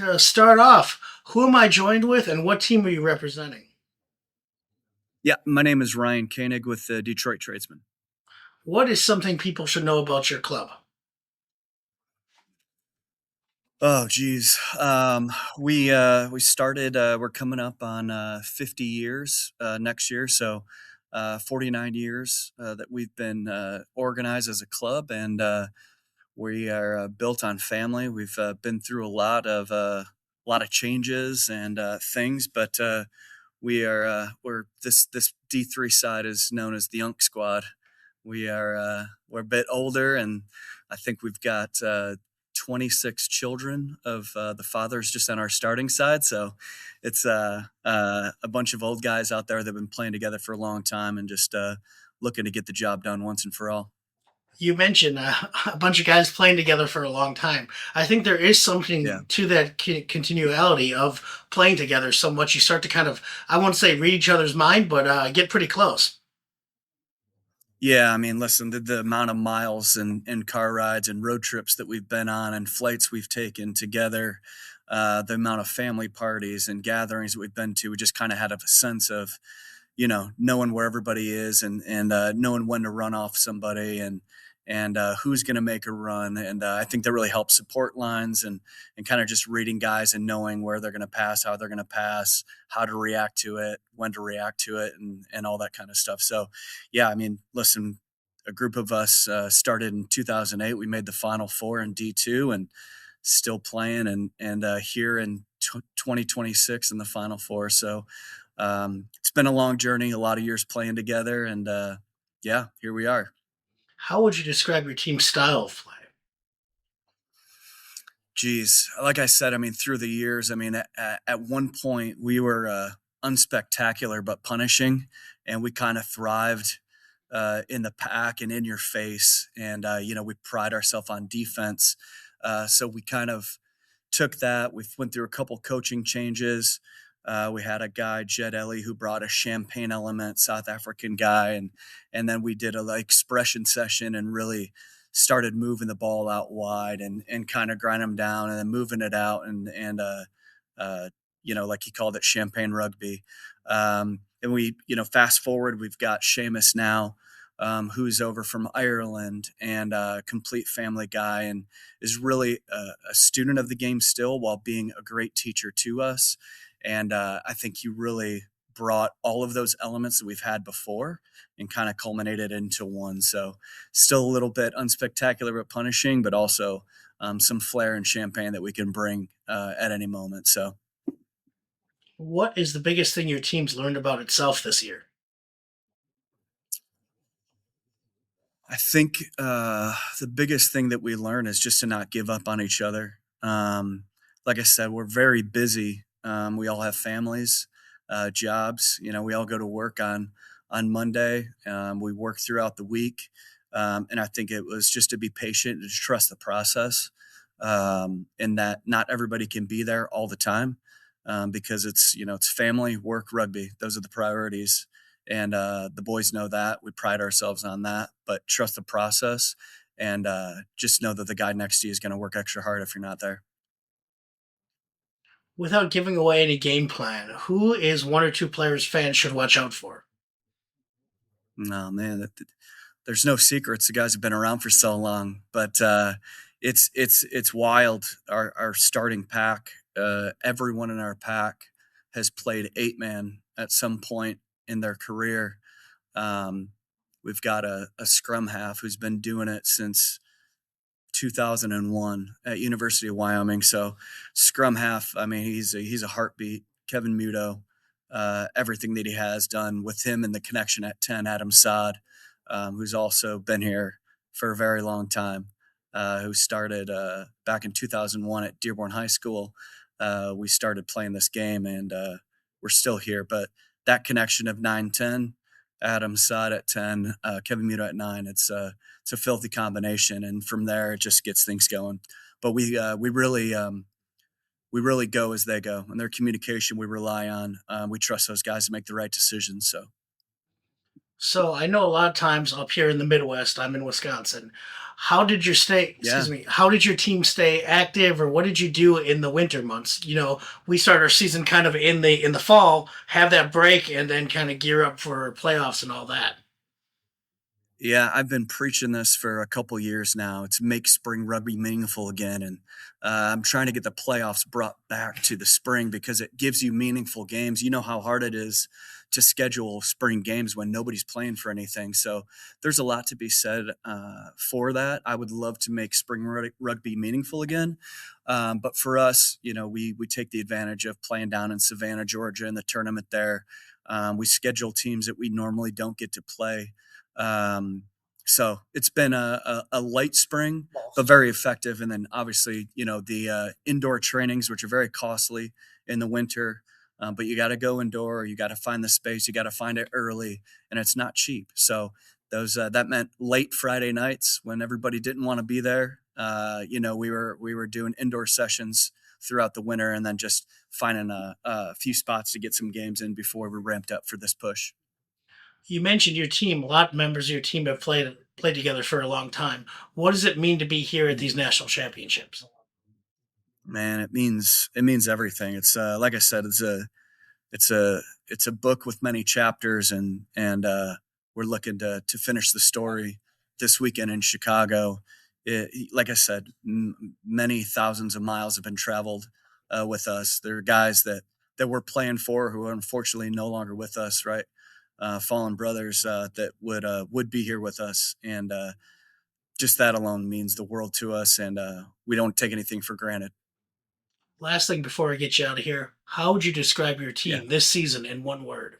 To start off, who am I joined with and what team are you representing? Yeah, my name is Ryan Koenig with the Detroit Tradesmen. What is something people should know about your club? Oh, geez. We started. We're coming up on 50 years next year, so 49 years that we've been organized as a club, and we are built on family. We've been through a lot of changes and things, but we're this D3 side is known as the Unk Squad. We're a bit older, and I think we've got 26 children of the fathers just on our starting side. So it's a bunch of old guys out there that have been playing together for a long time and just looking to get the job done once and for all. You mentioned a bunch of guys playing together for a long time. I think there is Yeah. something to that continuality of playing together so much. You start to kind of, I won't say read each other's mind, but get pretty close. Yeah, I mean, listen, the amount of miles and car rides and road trips that we've been on and flights we've taken together, the amount of family parties and gatherings that we've been to, we just kind of had a sense of, knowing where everybody is and knowing when to run off somebody and who's going to make a run. And I think that really helps support lines and kind of just reading guys and knowing where they're going to pass, how they're going to pass, how to react to it, when to react to it, and all that kind of stuff. So, yeah, I mean, listen, a group of us started in 2008. We made the Final Four in D2 and still playing and here in 2026 in the Final Four. So it's been a long journey, a lot of years playing together, and yeah, here we are. How would you describe your team's style of play? Geez, like I said, I mean, through the years, I mean, at one point we were unspectacular but punishing, and we kind of thrived in the pack and in your face, and we pride ourselves on defense. So we kind of took that. We went through a couple coaching changes. We had a guy, Jed Ellie, who brought a champagne element, South African guy, and then we did a like expression session and really started moving the ball out wide and kind of grind them down and then moving it out and like he called it champagne rugby. And we fast forward, we've got Seamus now, who's over from Ireland and a complete family guy and is really a student of the game still while being a great teacher to us. And I think he really brought all of those elements that we've had before and kind of culminated into one. So still a little bit unspectacular but punishing, but also some flair and champagne that we can bring at any moment. So What is the biggest thing your team's learned about itself this year? I think the biggest thing that we learn is just to not give up on each other. Like I said, we're very busy. We all have families, jobs. We all go to work on Monday. We work throughout the week, and I think it was just to be patient and to trust the process, and that not everybody can be there all the time because it's family, work, rugby. Those are the priorities and the boys know that. We pride ourselves on that, but trust the process and just know that the guy next to you is going to work extra hard if you're not there. Without giving away any game plan, who is one or two players fans should watch out for? No, man, there's no secrets. The guys have been around for so long, but it's wild. Our starting pack, everyone in our pack has played 8-man at some point in their career. Um, we've got a scrum half who's been doing it since 2001 at University of Wyoming. So scrum half, I mean, he's a heartbeat. Kevin Muto, everything that he has done with him and the connection at 10, Adam Sod, who's also been here for a very long time, who started back in 2001 at Dearborn High School. We started playing this game and we're still here. But that connection of 9-10, Adam Sod at 10, Kevin Muto at 9, it's a filthy combination. And from there, it just gets things going. But we really go as they go, and their communication we rely on. We trust those guys to make the right decisions. So So I know a lot of times up here in the Midwest, I'm in Wisconsin. How did your stay? Yeah. Excuse me. How did your team stay active, or what did you do in the winter months? You know, we start our season kind of in the fall, have that break, and then kind of gear up for playoffs and all that. Yeah, I've been preaching this for a couple years now. It's make spring rugby meaningful again, and I'm trying to get the playoffs brought back to the spring because it gives you meaningful games. You know how hard it is to schedule spring games when nobody's playing for anything. So there's a lot to be said for that. I would love to make spring rugby meaningful again, but for us, we take the advantage of playing down in Savannah, Georgia, in the tournament there. We schedule teams that we normally don't get to play. Um, so it's been a light spring, but very effective. And then obviously, the indoor trainings, which are very costly in the winter, but you got to go indoor, you got to find the space, you got to find it early, and it's not cheap. So those that meant late Friday nights when everybody didn't want to be there. We were doing indoor sessions throughout the winter, and then just finding a few spots to get some games in before we ramped up for this push. You mentioned your team. A lot of members of your team have played together for a long time. What does it mean to be here at these national championships? Man, it means everything. It's like I said, it's a it's a book with many chapters, and we're looking to finish the story this weekend in Chicago. Like I said, many thousands of miles have been traveled with us. There are guys that we're playing for who are unfortunately no longer with us. Right, fallen brothers that would be here with us, and just that alone means the world to us, and we don't take anything for granted. Last thing before I get you out of here, how would you describe your Yeah, team this season in one word?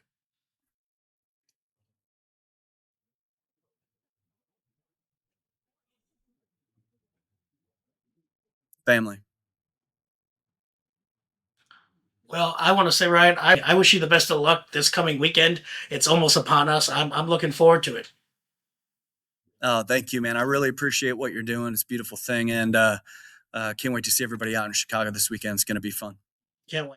family. Well, I want to say, Ryan, I wish you the best of luck this coming weekend. It's almost upon us. I'm looking forward to it. Oh, thank you, man. I really appreciate what you're doing. It's a beautiful thing, and can't wait to see everybody out in Chicago this weekend. It's going to be fun. Can't wait.